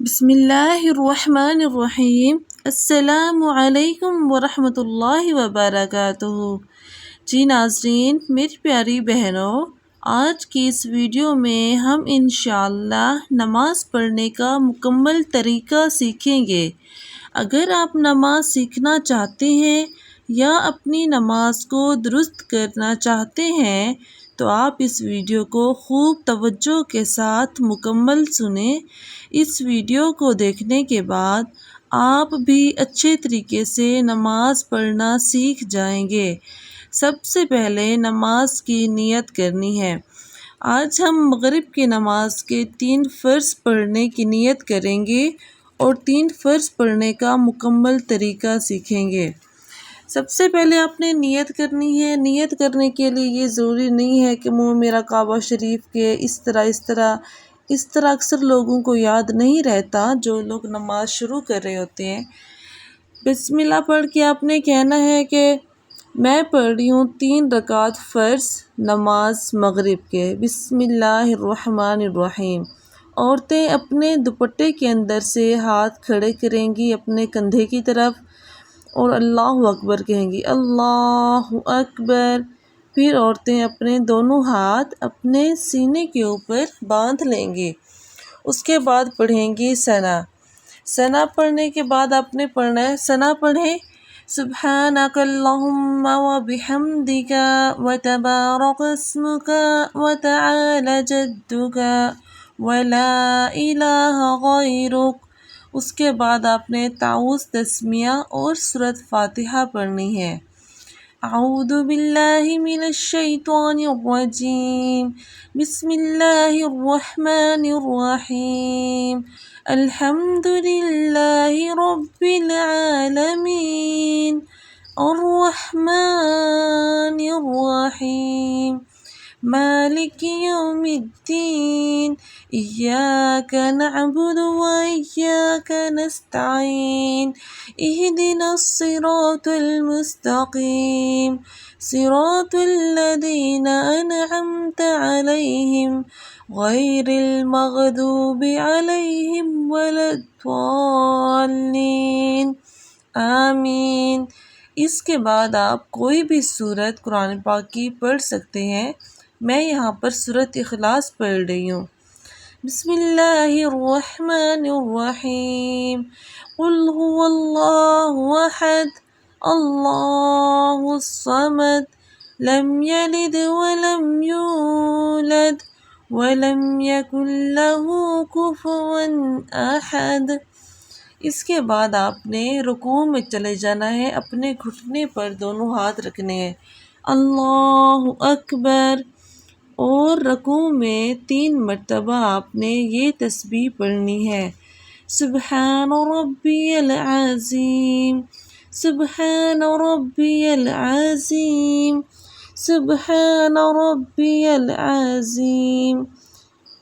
بسم اللہ الرحمن الرحیم۔ السلام علیکم ورحمۃ اللہ وبرکاتہ۔ جی ناظرین، میری پیاری بہنوں، آج کی اس ویڈیو میں ہم انشاءاللہ نماز پڑھنے کا مکمل طریقہ سیکھیں گے۔ اگر آپ نماز سیکھنا چاہتے ہیں یا اپنی نماز کو درست کرنا چاہتے ہیں تو آپ اس ویڈیو کو خوب توجہ کے ساتھ مکمل سنیں۔ اس ویڈیو کو دیکھنے کے بعد آپ بھی اچھے طریقے سے نماز پڑھنا سیکھ جائیں گے۔ سب سے پہلے نماز کی نیت کرنی ہے۔ آج ہم مغرب کی نماز کے 3 فرض پڑھنے کی نیت کریں گے اور 3 فرض پڑھنے کا مکمل طریقہ سیکھیں گے۔ سب سے پہلے آپ نے نیت کرنی ہے۔ نیت کرنے کے لیے یہ ضروری نہیں ہے کہ منہ میرا کعبہ شریف کے اس طرح اکثر لوگوں کو یاد نہیں رہتا جو لوگ نماز شروع کر رہے ہوتے ہیں۔ بسم اللہ پڑھ کے آپ نے کہنا ہے کہ میں پڑھ رہی ہوں 3 رکعت فرض نماز مغرب کے۔ بسم اللہ الرحمن الرحیم۔ عورتیں اپنے دوپٹے کے اندر سے ہاتھ کھڑے کریں گی اپنے کندھے کی طرف اور اللہ اکبر کہیں گی، اللہ اکبر۔ پھر عورتیں اپنے دونوں ہاتھ اپنے سینے کے اوپر باندھ لیں گی۔ اس کے بعد پڑھیں گی ثنا۔ ثنا پڑھنے کے بعد آپ نے پڑھنا ہے، ثنا پڑھیں سبحانک اللہم وبحمدک وتبارک اسمک وتعالی جدک ولا الہ غیرک۔ اس کے بعد آپ نے تعوذ تسمیہ اور سورۃ فاتحہ پڑھنی ہے۔ اعوذ باللہ من الشیطان الرجیم، بسم اللہ الرحمن الرحیم، الحمد للہ رب العالمین، الرحمن الرحیم، مالک یوم الدین، ایاک نعبد وایاک نستعین، اہدنا الصراط المستقیم، صراط الذین انعمت علیہم غیر المغضوب علیہم ولا الضالین، آمین۔ اس کے بعد آپ کوئی بھی سورت قرآن پاک کی پڑھ سکتے ہیں۔ میں یہاں پر سورۃ اخلاص پڑھ رہی ہوں۔ بسم اللہ الرحمن الرحیم، قل هو اللہ احد، اللہ الصمد، لم یلد ولم یولد ولم یکن لہ کفوا احد۔ اس کے بعد آپ نے رکوع میں چلے جانا ہے، اپنے گھٹنے پر دونوں ہاتھ رکھنے ہیں، اللہ اکبر۔ اور رکوع میں 3 مرتبہ آپ نے یہ تسبیح پڑھنی ہے، سبحان ربی العظیم، سبحان ربی العظیم، سبحان ربی العظیم۔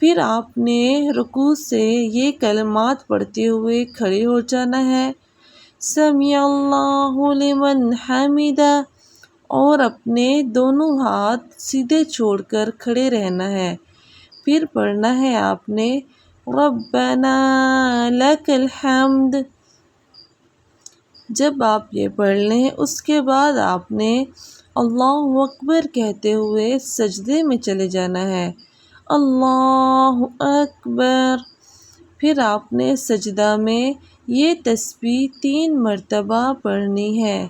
پھر آپ نے رکوع سے یہ کلمات پڑھتے ہوئے کھڑے ہو جانا ہے، سمیع اللہ لمن حمدہ، اور اپنے دونوں ہاتھ سیدھے چھوڑ کر کھڑے رہنا ہے۔ پھر پڑھنا ہے آپ نے ربنا لک الحمد۔ جب آپ یہ پڑھ لیں اس کے بعد آپ نے اللہ اکبر کہتے ہوئے سجدے میں چلے جانا ہے، اللہ اکبر۔ پھر آپ نے سجدہ میں یہ تسبیح 3 مرتبہ پڑھنی ہے،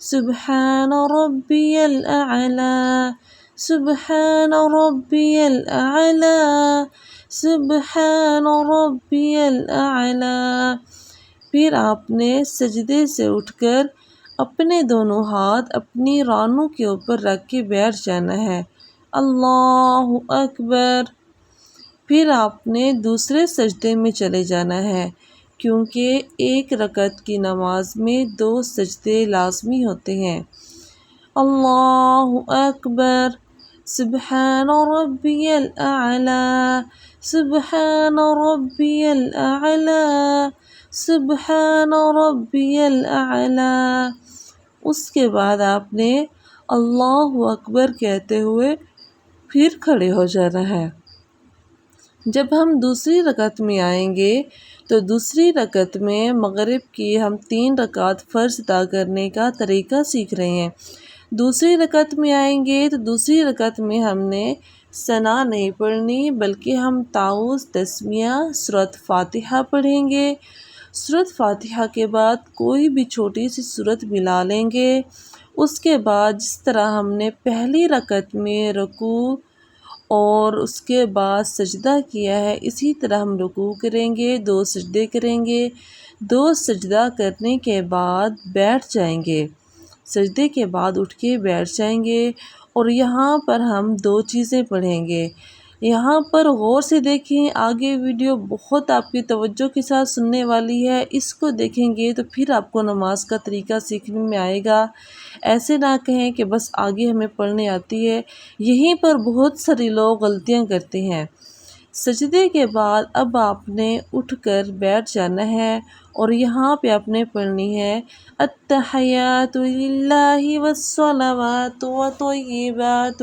سبحان ربی الاعلی، سبحان ربی الاعلی، سبحان ربی الاعلی۔ پھر آپ نے سجدے سے اٹھ کر اپنے دونوں ہاتھ اپنی رانوں کے اوپر رکھ کے بیٹھ جانا ہے، اللہ اکبر۔ پھر آپ نے دوسرے سجدے میں چلے جانا ہے، کیونکہ 1 رکعت کی نماز میں 2 سجدے لازمی ہوتے ہیں، اللہ اکبر، سبحان ربی الاعلی، سبحان ربی الاعلی، سبحان ربی الاعلی۔ اس کے بعد آپ نے اللہ اکبر کہتے ہوئے پھر کھڑے ہو جانا ہے۔ جب ہم دوسری رکعت میں آئیں گے تو دوسری رکعت میں مغرب کی ہم 3 رکعت فرض ادا کرنے کا طریقہ سیکھ رہے ہیں۔ دوسری رکعت میں آئیں گے تو دوسری رکعت میں ہم نے ثنا نہیں پڑھنی، بلکہ ہم تعوذ، تسمیہ، سورۃ فاتحہ پڑھیں گے۔ سورۃ فاتحہ کے بعد کوئی بھی چھوٹی سی سورت ملا لیں گے۔ اس کے بعد جس طرح ہم نے پہلی رکعت میں رکوع اور اس کے بعد سجدہ کیا ہے، اسی طرح ہم رکوع کریں گے، 2 سجدے کریں گے، 2 سجدہ کرنے کے بعد بیٹھ جائیں گے، سجدے کے بعد اٹھ کے بیٹھ جائیں گے۔ اور یہاں پر ہم 2 چیزیں پڑھیں گے۔ یہاں پر غور سے دیکھیں، آگے ویڈیو بہت آپ کی توجہ کے ساتھ سننے والی ہے، اس کو دیکھیں گے تو پھر آپ کو نماز کا طریقہ سیکھنے میں آئے گا۔ ایسے نہ کہیں کہ بس آگے ہمیں پڑھنے آتی ہے، یہیں پر بہت سارے لوگ غلطیاں کرتے ہیں۔ سجدے کے بعد اب آپ نے اٹھ کر بیٹھ جانا ہے اور یہاں پہ آپ نے پڑھنی ہے التحیات للہ والصلوات والطیبات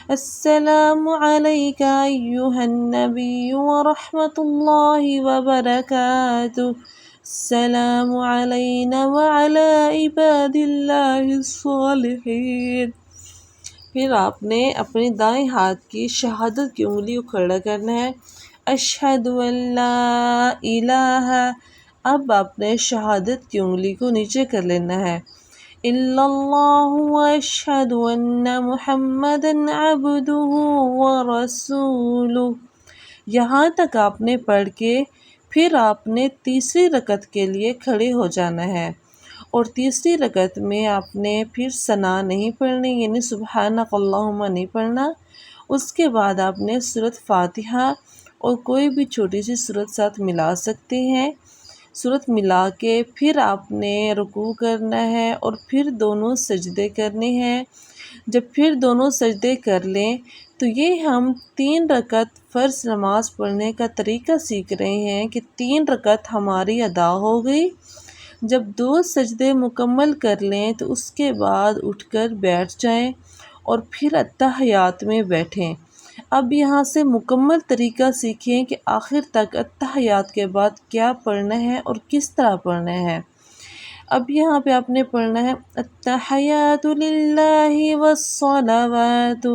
السلام علیک ایہا النبی ورحمۃ اللہ وبرکاتہ السلام علینا وعلی عباد اللہ الصالحین۔ پھر آپ نے اپنے دائیں ہاتھ کی شہادت کی انگلی کو کھڑا کرنا ہے، اشہد ان لا الہ۔ اب آپ نے شہادت کی انگلی کو نیچے کر لینا ہے، الا اللہ واشہد ان محمدا عبدہ ورسولہ۔ یہاں تک آپ نے پڑھ کے پھر آپ نے تیسری رکعت کے لیے کھڑے ہو جانا ہے، اور تیسری رکعت میں آپ نے پھر ثنا نہیں پڑھنی، یعنی سبحانک اللہم نہیں پڑھنا۔ اس کے بعد آپ نے سورۃ فاتحہ اور کوئی بھی چھوٹی سی سورت ساتھ ملا سکتے ہیں، سورت ملا کے پھر آپ نے رکوع کرنا ہے اور پھر دونوں سجدے کرنے ہیں۔ جب پھر دونوں سجدے کر لیں تو یہ ہم 3 رکعت فرض نماز پڑھنے کا طریقہ سیکھ رہے ہیں کہ 3 رکعت ہماری ادا ہو گئی۔ جب 2 سجدے مکمل کر لیں تو اس کے بعد اٹھ کر بیٹھ جائیں اور پھر التحیات میں بیٹھیں۔ اب یہاں سے مکمل طریقہ سیکھیں کہ آخر تک التحیات کے بعد کیا پڑھنا ہے اور کس طرح پڑھنا ہے۔ اب یہاں پہ آپ نے پڑھنا ہے التحیات للہ والصلوات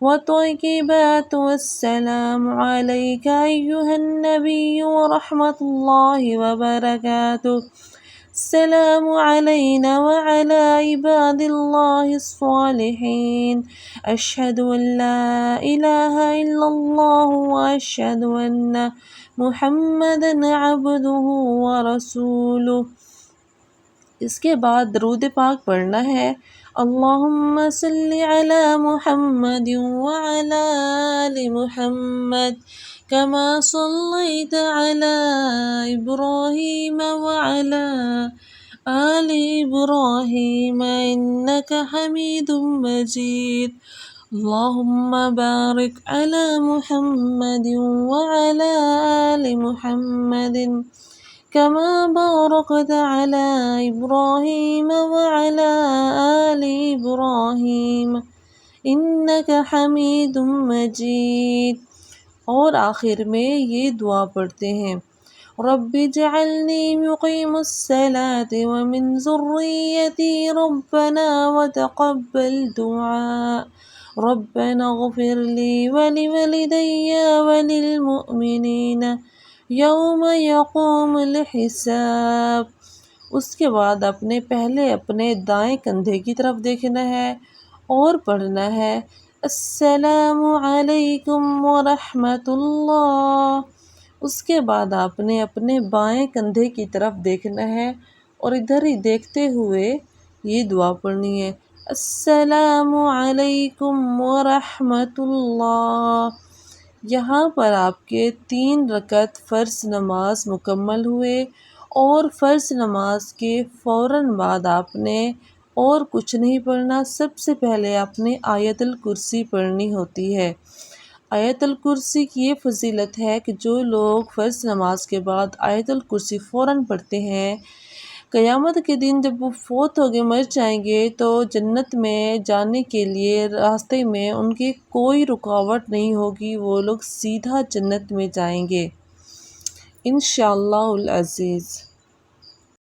والطیبات السلام علیک ایہا النبی ورحمۃ اللہ وبرکاتہ السلام علینا وعلی عباد اللہ الصالحین اشہد ان لا الہ الا اللہ واشہد ان محمدا عبدہ ورسولہ۔ اس کے بعد درود پاک پڑھنا ہے، اللہم صلی علی محمد وعلی آل محمد کما صلیت علی ابراہیم وعلی آل ابراہیم انک حمید مجید اللہم بارک علی محمد وعلی آل محمد کما بارکت علی ابراہیم وعلی آل ابراہیم انک حمید مجید۔ اور آخر میں یہ دعا پڑھتے ہیں، رب اجعلنی مقیم الصلاة ومن ذریتی ربنا وتقبل دعاء ربنا اغفر لی ولوالدی وللمؤمنین یوم یقوم الحساب۔ اس کے بعد پہلے اپنے دائیں کندھے کی طرف دیکھنا ہے اور پڑھنا ہے السلام علیکم ورحمۃ اللہ۔ اس کے بعد آپ نے اپنے بائیں کندھے کی طرف دیکھنا ہے اور ادھر ہی دیکھتے ہوئے یہ دعا پڑھنی ہے السلام علیکم ورحمۃ اللہ۔ یہاں پر آپ کے 3 رکعت فرض نماز مکمل ہوئے، اور فرض نماز کے فوراً بعد آپ نے اور کچھ نہیں پڑھنا۔ سب سے پہلے آپ نے آیت الکرسی پڑھنی ہوتی ہے۔ آیت الکرسی کی یہ فضیلت ہے کہ جو لوگ فرض نماز کے بعد آیت الکرسی فوراً پڑھتے ہیں قیامت کے دن جب وہ فوت ہو کے مر جائیں گے تو جنت میں جانے کے لیے راستے میں ان کی کوئی رکاوٹ نہیں ہوگی، وہ لوگ سیدھا جنت میں جائیں گے انشاءاللہ العزیز۔